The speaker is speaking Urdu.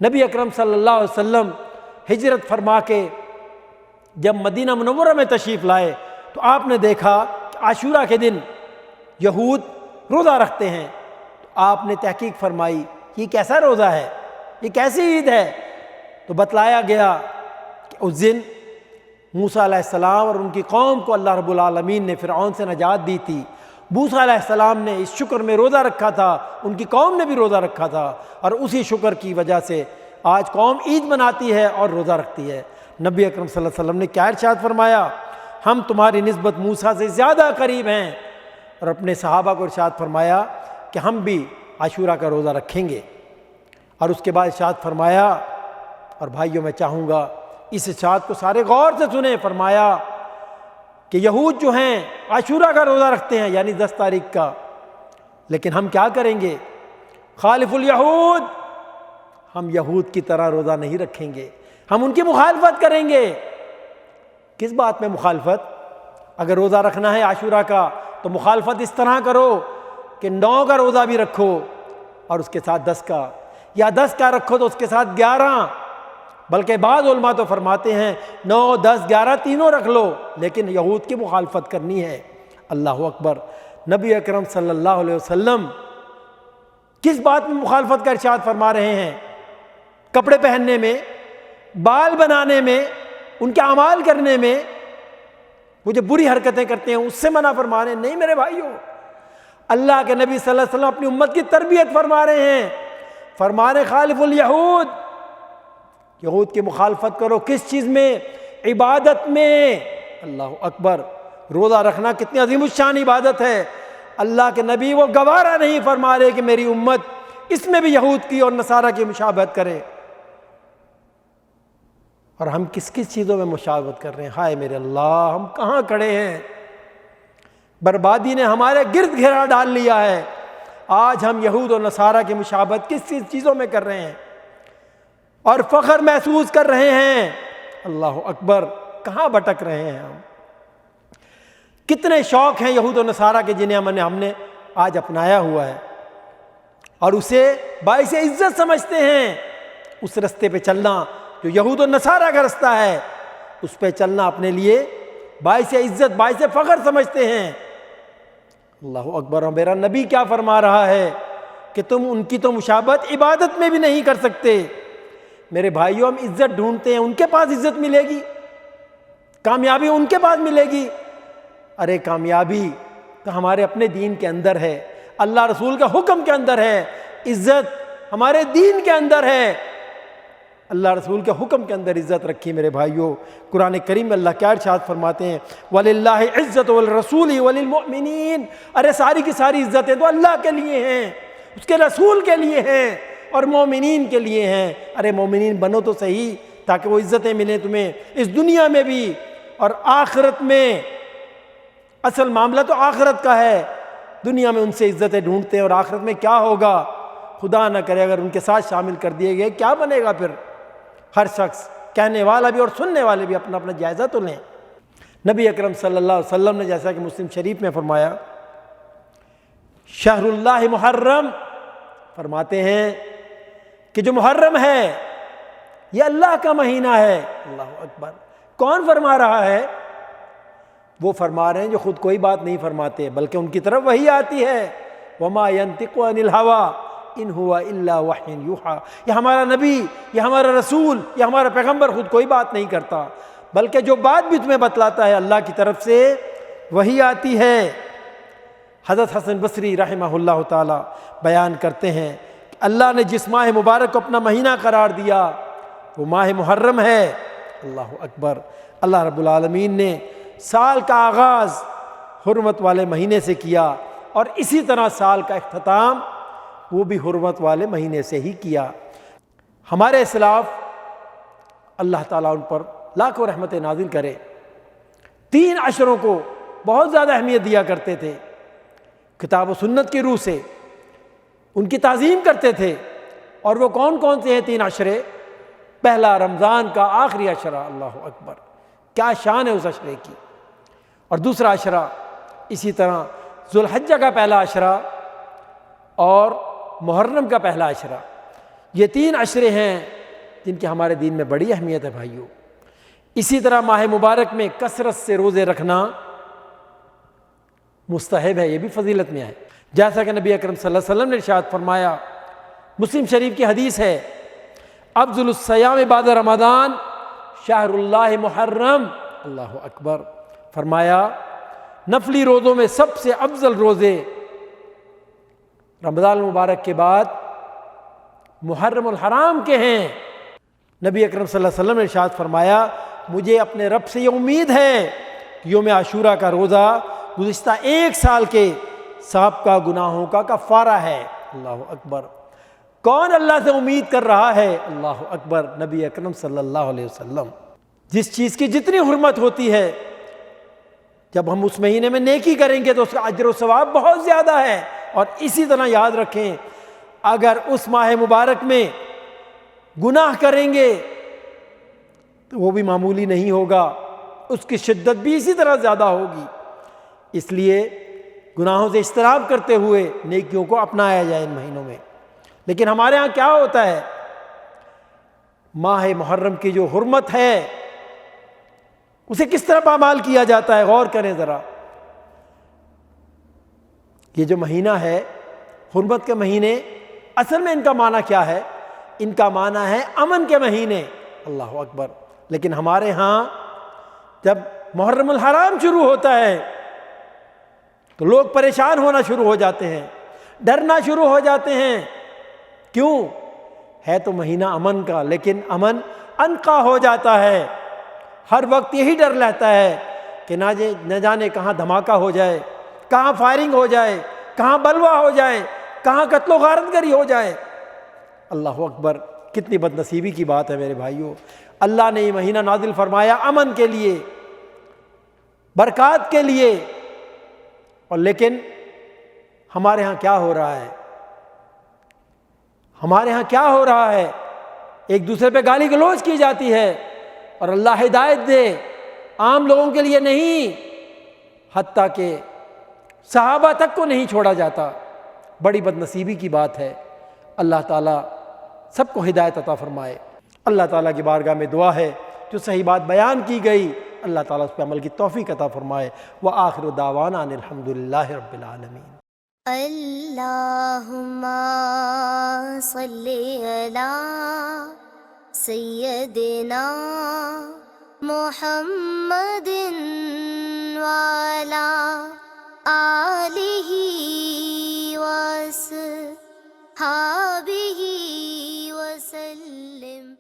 نبی اکرم صلی اللہ علیہ وسلم ہجرت فرما کے جب مدینہ منورہ میں تشریف لائے تو آپ نے دیکھا کہ عاشورہ کے دن یہود روزہ رکھتے ہیں. تو آپ نے تحقیق فرمائی یہ کیسا روزہ ہے، یہ کیسی عید ہے؟ تو بتلایا گیا کہ اس دن موسیٰ علیہ السلام اور ان کی قوم کو اللہ رب العالمین نے فرعون سے نجات دی تھی. موسیٰ علیہ السلام نے اس شکر میں روزہ رکھا تھا، ان کی قوم نے بھی روزہ رکھا تھا، اور اسی شکر کی وجہ سے آج قوم عید مناتی ہے اور روزہ رکھتی ہے. نبی اکرم صلی اللہ علیہ وسلم نے کیا ارشاد فرمایا؟ ہم تمہاری نسبت موسیٰ سے زیادہ قریب ہیں. اور اپنے صحابہ کو ارشاد فرمایا کہ ہم بھی عاشورہ کا روزہ رکھیں گے. اور اس کے بعد ارشاد فرمایا، اور بھائیوں میں چاہوں گا اس ارشاد کو سارے غور سے سنیں، فرمایا کہ یہود جو ہیں عاشورہ کا روزہ رکھتے ہیں یعنی 10 تاریخ کا، لیکن ہم کیا کریں گے؟ خالف الیہود، ہم یہود کی طرح روزہ نہیں رکھیں گے، ہم ان کی مخالفت کریں گے. کس بات میں مخالفت؟ اگر روزہ رکھنا ہے عاشورہ کا تو مخالفت اس طرح کرو کہ 9 کا روزہ بھی رکھو اور اس کے ساتھ 10 کا، یا 10 کا رکھو تو اس کے ساتھ 11. بلکہ بعض علماء تو فرماتے ہیں 9، 10، 11 تینوں رکھ لو، لیکن یہود کی مخالفت کرنی ہے. اللہ اکبر. نبی اکرم صلی اللہ علیہ وسلم کس بات میں مخالفت کا ارشاد فرما رہے ہیں؟ کپڑے پہننے میں، بال بنانے میں، ان کے اعمال کرنے میں. وہ جو بری حرکتیں کرتے ہیں اس سے منع فرما رہے ہیں. نہیں میرے بھائیو، اللہ کے نبی صلی اللہ علیہ وسلم اپنی امت کی تربیت فرما رہے ہیں. فرما رہے خالف الیہود، یہود کی مخالفت کرو. کس چیز میں؟ عبادت میں. اللہ اکبر. روزہ رکھنا کتنی عظیم الشان عبادت ہے. اللہ کے نبی وہ گوارا نہیں فرما رہے کہ میری امت اس میں بھی یہود کی اور نصارہ کی مشابہت کرے. اور ہم کس کس چیزوں میں مشابہت کر رہے ہیں؟ ہائے میرے اللہ، ہم کہاں کھڑے ہیں؟ بربادی نے ہمارے گرد گھیرا ڈال لیا ہے. آج ہم یہود اور نصارہ کی مشابہت کس چیزوں میں کر رہے ہیں اور فخر محسوس کر رہے ہیں؟ اللہ اکبر. کہاں بھٹک رہے ہیں ہم؟ کتنے شوق ہیں یہود و نصارہ کے جنہیں ہم نے آج اپنایا ہوا ہے اور اسے باعث عزت سمجھتے ہیں. اس رستے پہ چلنا جو یہود و نصارہ کا رستہ ہے، اس پہ چلنا اپنے لیے باعث عزت، باعث فخر سمجھتے ہیں. اللہ اکبر. اور میرا نبی کیا فرما رہا ہے کہ تم ان کی تو مشابہت عبادت میں بھی نہیں کر سکتے. میرے بھائیوں، ہم عزت ڈھونڈتے ہیں، ان کے پاس عزت ملے گی، کامیابی ان کے پاس ملے گی. ارے کامیابی تو ہمارے اپنے دین کے اندر ہے، اللہ رسول کا حکم کے اندر ہے. عزت ہمارے دین کے اندر ہے، اللہ رسول کے حکم کے اندر عزت رکھی. میرے بھائیوں، قرآن کریم میں اللہ کیا ارشاد فرماتے ہیں؟ وَلِلَّهِ عِزَّةُ وَالرَّسُولِ وَلِلْمُؤْمِنِينَ. ارے ساری کی ساری عزتیں تو اللہ کے لیے ہیں، اس کے رسول کے لیے ہیں اور مومنین کے لیے ہیں. ارے مومنین بنو تو صحیح تاکہ وہ عزتیں ملیں تمہیں اس دنیا میں بھی اور آخرت میں. اصل معاملہ تو آخرت کا ہے. دنیا میں ان سے عزتیں ڈھونڈتے ہیں اور آخرت میں کیا ہوگا؟ خدا نہ کرے اگر ان کے ساتھ شامل کر دیے گئے کیا بنے گا پھر؟ ہر شخص، کہنے والا بھی اور سننے والے بھی، اپنا اپنا جائزہ تو لیں. نبی اکرم صلی اللہ علیہ وسلم نے جیسا کہ مسلم شریف میں فرمایا، شہر اللہ محرم، فرماتے ہیں کہ جو محرم ہے یہ اللہ کا مہینہ ہے. اللہ اکبر. کون فرما رہا ہے؟ وہ فرما رہے ہیں جو خود کوئی بات نہیں فرماتے بلکہ ان کی طرف وحی آتی ہے. وما ينطق عن الهوى ان هو الا وحی یوحی. یہ ہمارا نبی، یہ ہمارا رسول، یہ ہمارا پیغمبر خود کوئی بات نہیں کرتا بلکہ جو بات بھی تمہیں بتلاتا ہے اللہ کی طرف سے وحی آتی ہے. حضرت حسن بصری رحمہ اللہ تعالی بیان کرتے ہیں کہ اللہ نے جس ماہ مبارک کو اپنا مہینہ قرار دیا وہ ماہ محرم ہے. اللہ اکبر. اللہ رب العالمین نے سال کا آغاز حرمت والے مہینے سے کیا اور اسی طرح سال کا اختتام وہ بھی حرمت والے مہینے سے ہی کیا. ہمارے اسلاف اللہ تعالیٰ ان پر لاکھوں رحمت نازل کرے 3 عشروں کو بہت زیادہ اہمیت دیا کرتے تھے. کتاب و سنت کی روح سے ان کی تعظیم کرتے تھے. اور وہ کون کون سے ہیں 3 عشرے؟ پہلا رمضان کا آخری عشرہ. اللہ اکبر. کیا شان ہے اس عشرے کی. اور دوسرا عشرہ اسی طرح ذوالحجہ کا پہلا عشرہ اور محرم کا پہلا عشرہ. یہ 3 عشرے ہیں جن کی ہمارے دین میں بڑی اہمیت ہے بھائیوں۔ اسی طرح ماہ مبارک میں کثرت سے روزے رکھنا مستحب ہے، یہ بھی فضیلت میں ہے، جیسا کہ نبی اکرم صلی اللہ علیہ وسلم نے ارشاد فرمایا، مسلم شریف کی حدیث ہے، افضل الصیام بعد رمضان شہر اللہ محرم، اللہ اکبر، فرمایا نفلی روزوں میں سب سے افضل روزے رمضان المبارک کے بعد محرم الحرام کے ہیں۔ نبی اکرم صلی اللہ علیہ وسلم نے ارشاد فرمایا، مجھے اپنے رب سے یہ امید ہے کہ یوم عاشورہ کا روزہ گزشتہ 1 سال کے سابقہ گناہوں کا کفارہ ہے، اللہ اکبر۔ کون اللہ سے امید کر رہا ہے؟ اللہ اکبر، نبی اکرم صلی اللہ علیہ وسلم۔ جس چیز کی جتنی حرمت ہوتی ہے، جب ہم اس مہینے میں نیکی کریں گے تو اس کا اجر و ثواب بہت زیادہ ہے۔ اور اسی طرح یاد رکھیں، اگر اس ماہ مبارک میں گناہ کریں گے تو وہ بھی معمولی نہیں ہوگا، اس کی شدت بھی اسی طرح زیادہ ہوگی۔ اس لیے گناہوں سے اجتناب کرتے ہوئے نیکیوں کو اپنایا جائے ان مہینوں میں۔ لیکن ہمارے ہاں کیا ہوتا ہے، ماہ محرم کی جو حرمت ہے اسے کس طرح پامال کیا جاتا ہے، غور کریں ذرا۔ یہ جو مہینہ ہے، حرمت کے مہینے، اصل میں ان کا معنی کیا ہے؟ ان کا معنی ہے امن کے مہینے، اللہ اکبر۔ لیکن ہمارے ہاں جب محرم الحرام شروع ہوتا ہے تو لوگ پریشان ہونا شروع ہو جاتے ہیں، ڈرنا شروع ہو جاتے ہیں۔ کیوں؟ ہے تو مہینہ امن کا، لیکن امن انقا ہو جاتا ہے۔ ہر وقت یہی ڈر رہتا ہے کہ نہ جانے کہاں دھماکہ ہو جائے، کہاں فائرنگ ہو جائے، کہاں بلوہ ہو جائے، کہاں قتل و غارت گری ہو جائے۔ اللہ اکبر، کتنی بد نصیبی کی بات ہے میرے بھائیوں۔ اللہ نے یہ مہینہ نازل فرمایا امن کے لیے، برکات کے لیے، اور لیکن ہمارے ہاں کیا ہو رہا ہے؟ ہمارے ہاں کیا ہو رہا ہے؟ ایک دوسرے پہ گالی گلوچ کی جاتی ہے، اور اللہ ہدایت دے، عام لوگوں کے لیے نہیں، حتیٰ کہ صحابہ تک کو نہیں چھوڑا جاتا۔ بڑی بد نصیبی کی بات ہے۔ اللہ تعالیٰ سب کو ہدایت عطا فرمائے۔ اللہ تعالیٰ کی بارگاہ میں دعا ہے، جو صحیح بات بیان کی گئی اللہ تعالیٰ اس پہ عمل کی توفیق عطا فرمائے۔ وآخر دعوانا ان الحمدللہ رب العالمین۔ اللہم صلی علی سیدنا محمد وعلی آلہ وصحبہ وسلم۔